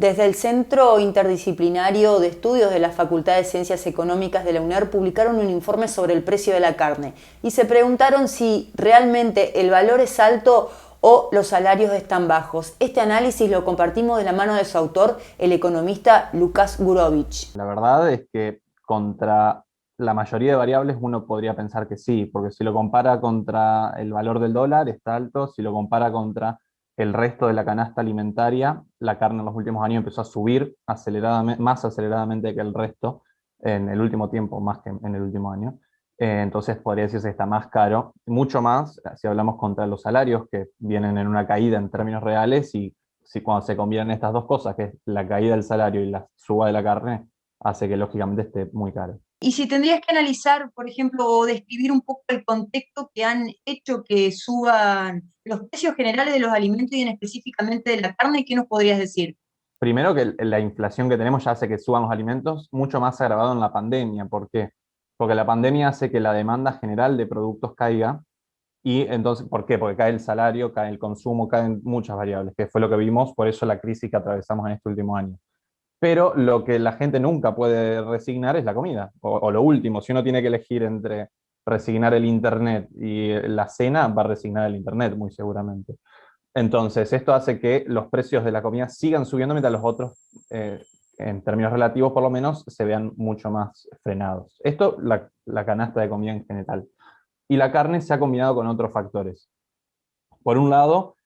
Desde el Centro Interdisciplinario de Estudios de la Facultad de Ciencias Económicas de la UNER publicaron un informe sobre el precio de la carne y se preguntaron si realmente el valor es alto o los salarios están bajos. Este análisis lo compartimos de la mano de su autor, el economista Lukáš Gurevich. La verdad es que contra la mayoría de variables uno podría pensar que sí, porque si lo compara contra el valor del dólar está alto, si lo compara contra el resto de la canasta alimentaria, la carne en los últimos años empezó a subir aceleradamente, más aceleradamente que el resto en el último tiempo, más que en el último año. Entonces podría decirse que está más caro, mucho más si hablamos contra los salarios que vienen en una caída en términos reales y si cuando se combinan estas dos cosas, que es la caída del salario y la suba de la carne, hace que lógicamente esté muy caro. Y si tendrías que analizar, por ejemplo, o describir un poco el contexto que han hecho que suban los precios generales de los alimentos y en específicamente de la carne, ¿qué nos podrías decir? Primero que la inflación que tenemos ya hace que suban los alimentos, mucho más agravado en la pandemia. ¿Por qué? Porque la pandemia hace que la demanda general de productos caiga. Y entonces, ¿por qué? Porque cae el salario, cae el consumo, caen muchas variables, que fue lo que vimos, por eso la crisis que atravesamos en este último año. Pero lo que la gente nunca puede resignar es la comida. O lo último, si uno tiene que elegir entre resignar el Internet y la cena, va a resignar el Internet, muy seguramente. Entonces, esto hace que los precios de la comida sigan subiendo mientras los otros, en términos relativos por lo menos, se vean mucho más frenados. Esto, la canasta de comida en general. Y la carne se ha combinado con otros factores. Por un lado,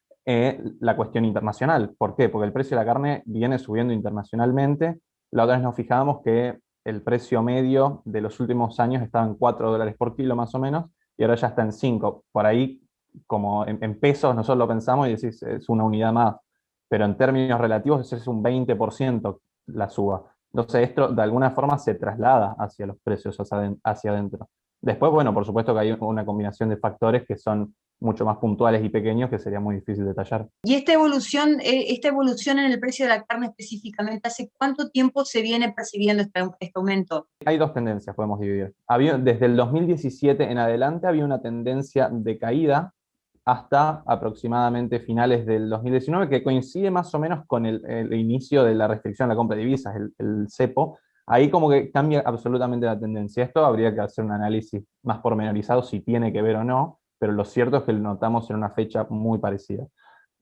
la cuestión internacional. ¿Por qué? Porque el precio de la carne viene subiendo internacionalmente. La otra vez nos fijábamos que el precio medio de los últimos años estaba en $4 por kilo más o menos, y ahora ya está en 5. Por ahí, como en pesos, nosotros lo pensamos y decís, es una unidad más, pero en términos relativos eso es un 20% la suba. Entonces esto de alguna forma se traslada hacia los precios, hacia adentro. Después, bueno, por supuesto que hay una combinación de factores que son mucho más puntuales y pequeños que sería muy difícil detallar. Y esta evolución en el precio de la carne específicamente, ¿hace cuánto tiempo se viene percibiendo este aumento? Hay dos tendencias, podemos dividir. Desde el 2017 en adelante había una tendencia de caída hasta aproximadamente finales del 2019, que coincide más o menos con el inicio de la restricción a la compra de divisas, el cepo. Ahí como que cambia absolutamente la tendencia. Esto habría que hacer un análisis más pormenorizado si tiene que ver o no, pero lo cierto es que lo notamos en una fecha muy parecida.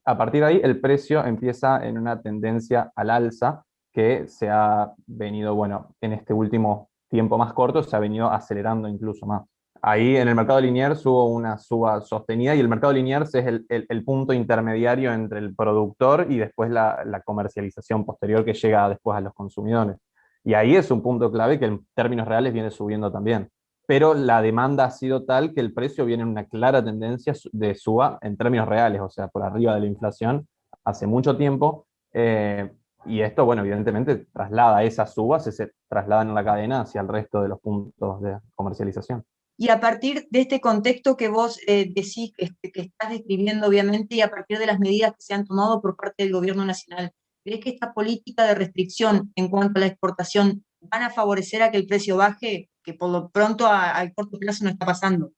A partir de ahí, el precio empieza en una tendencia al alza que se ha venido, bueno, en este último tiempo más corto, se ha venido acelerando incluso más. Ahí en el mercado lineal hubo una suba sostenida y el mercado lineal es el punto intermediario entre el productor y después la comercialización posterior que llega después a los consumidores. Y ahí es un punto clave que en términos reales viene subiendo también. Pero la demanda ha sido tal que el precio viene en una clara tendencia de suba en términos reales, o sea, por arriba de la inflación hace mucho tiempo. Y esto, bueno, evidentemente traslada esas subas, se trasladan en la cadena hacia el resto de los puntos de comercialización. Y a partir de este contexto que vos decís, que estás describiendo obviamente, y a partir de las medidas que se han tomado por parte del gobierno nacional, ¿crees que esta política de restricción en cuanto a la exportación van a favorecer a que el precio baje, que por lo pronto a corto plazo no está pasando?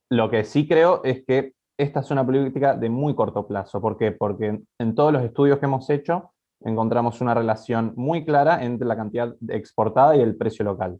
Lo que sí creo es que esta es una política de muy corto plazo. ¿Por qué? Porque en todos los estudios que hemos hecho encontramos una relación muy clara entre la cantidad exportada y el precio local.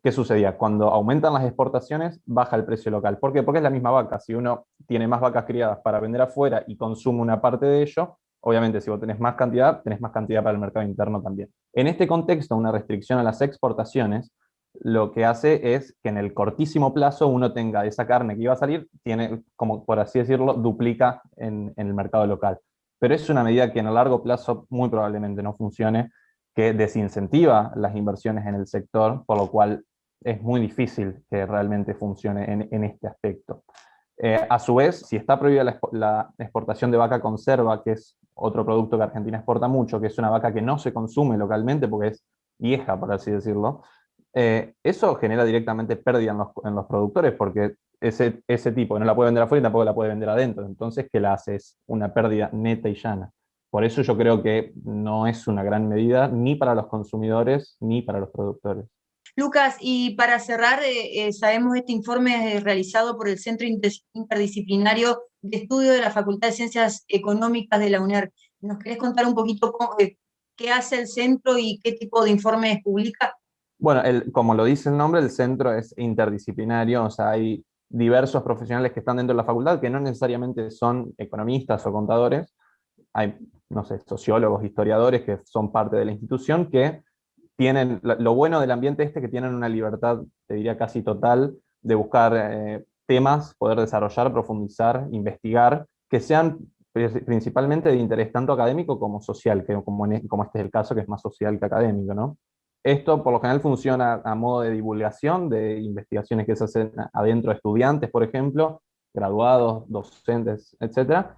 ¿Qué sucedía? Cuando aumentan las exportaciones, baja el precio local. ¿Por qué? Porque es la misma vaca. Si uno tiene más vacas criadas para vender afuera y consume una parte de ello, obviamente si vos tenés más cantidad para el mercado interno también. En este contexto, una restricción a las exportaciones lo que hace es que en el cortísimo plazo uno tenga esa carne que iba a salir, tiene, como por así decirlo, duplica en el mercado local. Pero es una medida que en el largo plazo muy probablemente no funcione, que desincentiva las inversiones en el sector, por lo cual es muy difícil que realmente funcione en este aspecto. A su vez, si está prohibida la exportación de vaca conserva, que es otro producto que Argentina exporta mucho, que es una vaca que no se consume localmente porque es vieja, por así decirlo, eso genera directamente pérdida en los productores porque ese tipo no la puede vender afuera y tampoco la puede vender adentro. Entonces, ¿qué la hace? Es una pérdida neta y llana. Por eso yo creo que no es una gran medida ni para los consumidores ni para los productores. Lucas, y para cerrar, sabemos este informe es realizado por el Centro Interdisciplinario de Estudio de la Facultad de Ciencias Económicas de la UNER. ¿Nos querés contar un poquito qué hace el centro y qué tipo de informes publica? Bueno, como lo dice el nombre, el centro es interdisciplinario, o sea, hay diversos profesionales que están dentro de la facultad que no necesariamente son economistas o contadores, hay, no sé, sociólogos, historiadores que son parte de la institución que tienen, lo bueno del ambiente que tienen una libertad, te diría casi total, de buscar temas, poder desarrollar, profundizar, investigar, que sean principalmente de interés tanto académico como social, como este es el caso, que es más social que académico, ¿no? Esto por lo general funciona a modo de divulgación de investigaciones que se hacen adentro de estudiantes, por ejemplo, graduados, docentes, etcétera,